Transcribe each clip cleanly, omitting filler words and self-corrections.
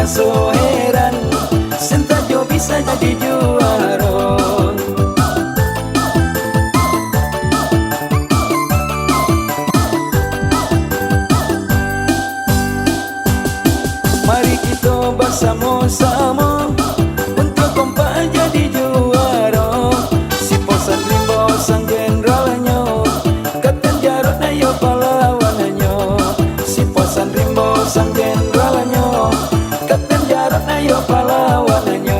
so heran Sentajo bisa jadi juara. Mari kita bersama-sama untuk kompak jadi juara. Si Posan Rimbo sang generalnya, Kapten Jarod na yo pahlawanannya. Si Posan Rimbo sang generalnya, Kapten Jarod na yo pahlawanannya.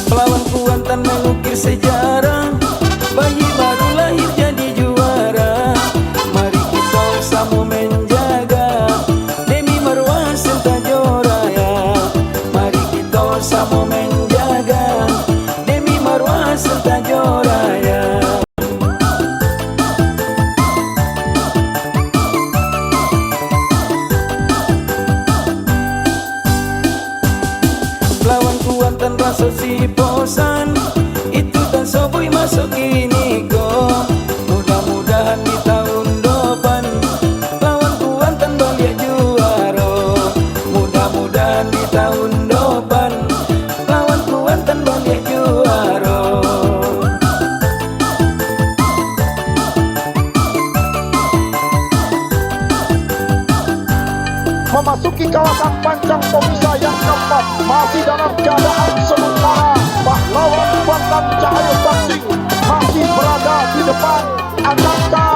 Pelawan Kuantan mengukir sejarah, bayi baru lahir jadi juara. Mari kita sama menjaga demi marwah Sentajo Raya. Mari kita sama menjaga demi marwah Sentajo Raya. Lawan Kuantan rasa si Posan itu tan sobui masuk ini kok. Mudah-mudahan di tahun depan lawan Kuantan balik juara. Mudah-mudahan di tahun depan lawan Kuantan balik juara. Memasuki kawasan Pancang pemisah yang keempat, masih dalam keadaan sementara. Pahlawan Kuantan Cahaya Saksing masih berada di depan. Angkatan